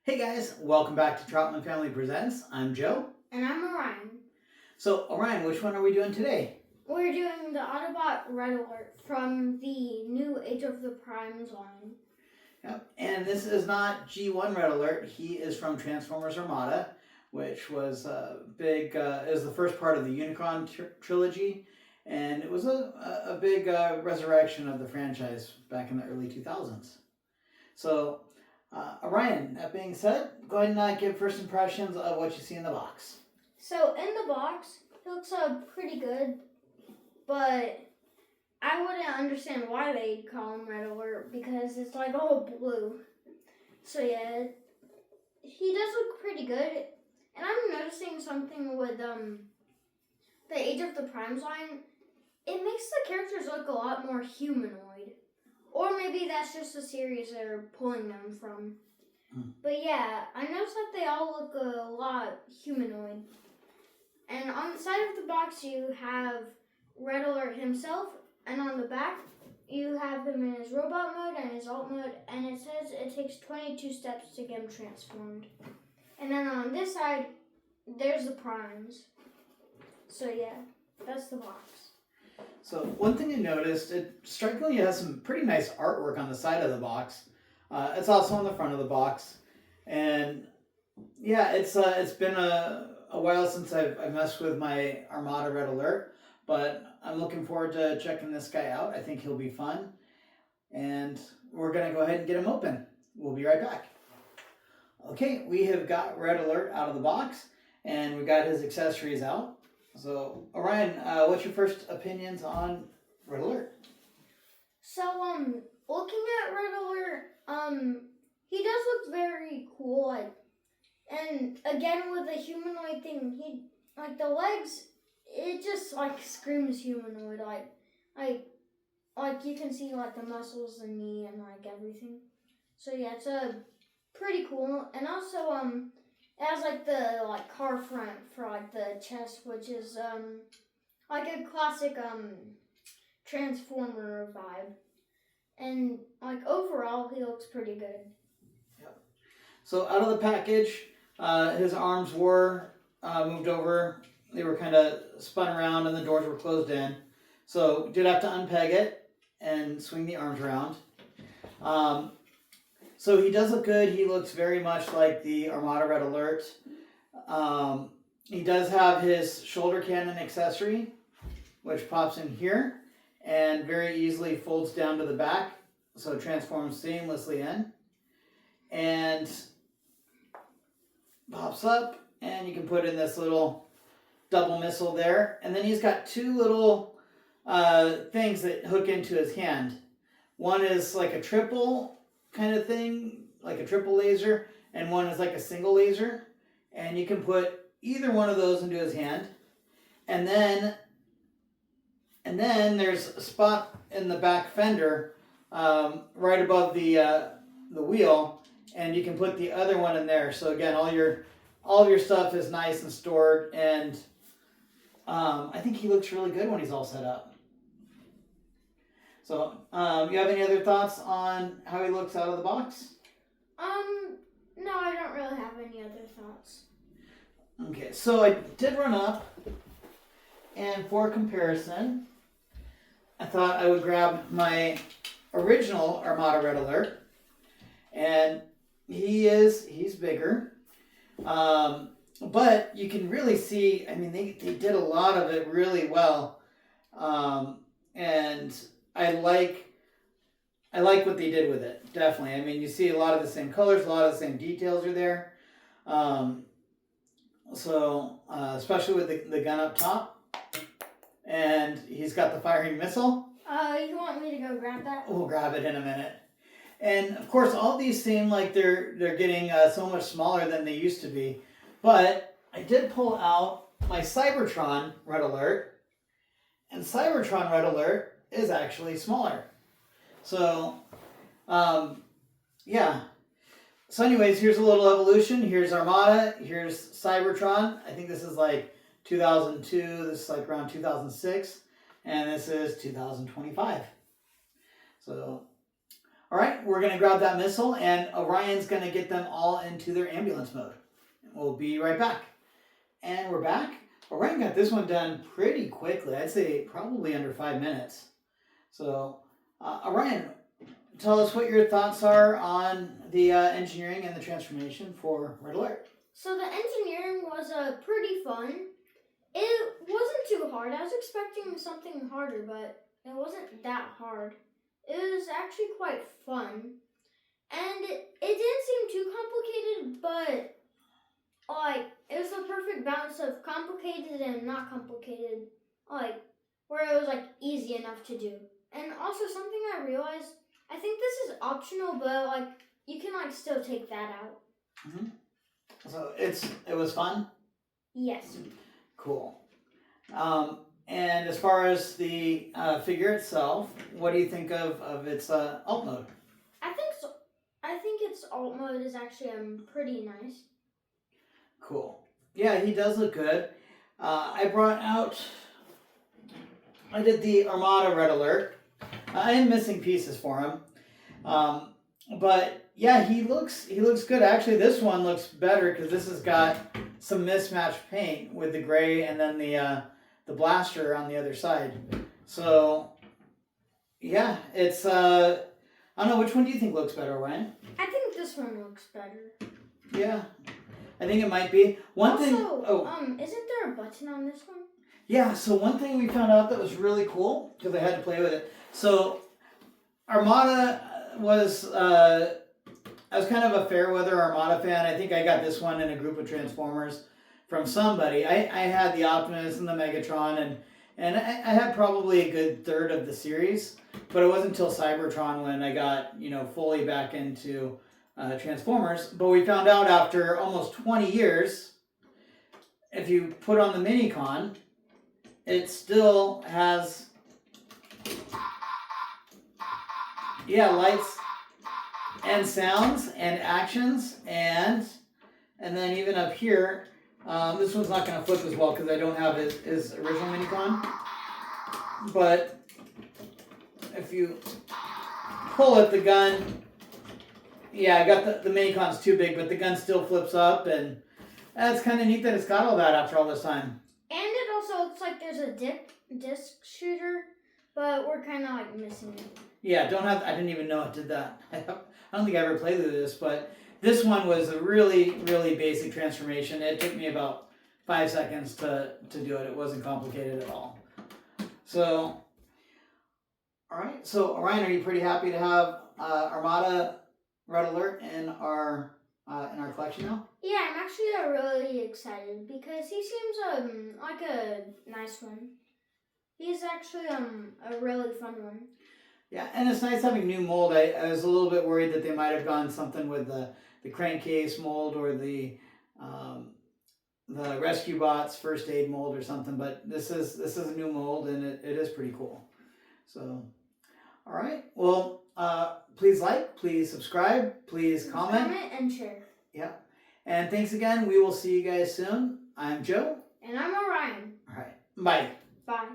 Hey guys, welcome back to Troutman Family Presents. I'm Joe. And I'm Orion. So, Orion, which one are we doing today? We're doing the Autobot Red Alert from the new Age of the Primes line. Yep. And this is not G1 Red Alert. He is from Transformers Armada, which was big. It was the first part of the Unicron trilogy, and it was a big resurrection of the franchise back in the early 2000s. So, Orion, that being said, go ahead and give first impressions of what you see in the box. So in the box, it looks pretty good, but I wouldn't understand why they'd call him Red Alert because it's like all blue. So yeah, he does look pretty good, and I'm noticing something with the Age of the Primes line. It makes the characters look a lot more humanoid. Or maybe that's just the series they're pulling them from. But yeah, I noticed that they all look a lot humanoid. And on the side of the box you have Red Alert himself, and on the back you have him in his robot mode and his alt mode, and it says it takes 22 steps to get him transformed. And then on this side, there's the primes. So yeah, that's the box. So one thing I noticed, it strikingly has some pretty nice artwork on the side of the box. It's also on the front of the box, and yeah, it's been a while since I've messed with my Armada Red Alert, but I'm looking forward to checking this guy out. I think he'll be fun, and we're gonna go ahead and get him open. We'll be right back. Okay, we have got Red Alert out of the box, and we've got his accessories out. So, Orion, what's your first opinions on Red Alert? So, looking at Red Alert, he does look very cool, and again with the humanoid thing, he, the legs, it just, screams humanoid, like you can see, the muscles, the knee, and, everything. So, yeah, it's, pretty cool, and also, it has the car front for the chest, which is a classic Transformer vibe. And overall he looks pretty good. Yep. So out of the package, his arms were moved over. They were kind of spun around and the doors were closed in. So did have to unpeg it and swing the arms around. So he does look good. He looks very much like the Armada Red Alert. He does have his shoulder cannon accessory, which pops in here and very easily folds down to the back, so it transforms seamlessly in. And pops up, and you can put in this little double missile there. And then he's got two little things that hook into his hand. One is like a triple kind of thing, like a triple laser, and one is like a single laser, and you can put either one of those into his hand, and then there's a spot in the back fender right above the wheel, and you can put the other one in there. So again, all of your stuff is nice and stored, and I think he looks really good when he's all set up. So, you have any other thoughts on how he looks out of the box? No, I don't really have any other thoughts. Okay, so I did run up, and for comparison, I thought I would grab my original Armada Red Alert, and he's bigger, but you can really see, I mean, they did a lot of it really well, and I like what they did with it, definitely. I mean, you see a lot of the same colors, a lot of the same details are there. Especially with the gun up top. And he's got the firing missile. You want me to go grab that? We'll grab it in a minute. And of course, all these seem like they're getting so much smaller than they used to be. But I did pull out my Cybertron Red Alert. And Cybertron Red Alert is actually smaller. So, yeah. So anyways, here's a little evolution. Here's Armada. Here's Cybertron. I think this is 2002. This is around 2006. And this is 2025. So, All right, we're going to grab that missile, and Orion's going to get them all into their ambulance mode. We'll be right back. And we're back. Orion got this one done pretty quickly. I'd say probably under 5 minutes. So, Orion, tell us what your thoughts are on the engineering and the transformation for Red Alert. So the engineering was pretty fun. It wasn't too hard. I was expecting something harder, but it wasn't that hard. It was actually quite fun. And it didn't seem too complicated, but like it was the perfect balance of complicated and not complicated. Like where it was like easy enough to do. And also something I realized, I think this is optional, but like you can like still take that out. Mm-hmm. So it was fun? Yes. Cool. And as far as the figure itself, what do you think of its alt mode? I think so. I think its alt mode is actually pretty nice. Cool. Yeah, he does look good. I did the Armada Red Alert. I am missing pieces for him. But yeah, he looks good. Actually, this one looks better because this has got some mismatched paint with the gray and then the blaster on the other side. So yeah, it's I don't know, which one do you think looks better, Ryan? I think this one looks better. Yeah, I think it might be. Isn't there a button on this one? Yeah, so one thing we found out that was really cool, because I had to play with it. So Armada was, I was kind of a Fairweather Armada fan. I think I got this one in a group of Transformers from somebody. I had the Optimus and the Megatron, and I had probably a good third of the series, but it wasn't until Cybertron when I got, fully back into Transformers. But we found out after almost 20 years, if you put on the Minicon, it still has, lights and sounds and actions, and then even up here, this one's not going to flip as well because I don't have his original Minicon. But if you pull it, the gun, I got the Minicon's too big, but the gun still flips up, and that's kind of neat that it's got all that after all this time. And it also looks like there's a disc shooter, but we're kind of like missing it. Yeah, I didn't even know it did that. I don't think I ever played with this, but this one was a really, really basic transformation. It took me about 5 seconds to do it. It wasn't complicated at all. So, all right. So, Orion, are you pretty happy to have Armada Red Alert in our collection now? Yeah, I'm actually really excited because he seems like a nice one. He's actually a really fun one. Yeah, and it's nice having new mold. I was a little bit worried that they might have gone something with the crankcase mold or the Rescue Bots first aid mold or something, but this is a new mold, and it is pretty cool. So, all right. Well, please like, please subscribe, please comment and share. Yeah. And thanks again. We will see you guys soon. I'm Joe. And I'm Orion. All right. Bye. Bye.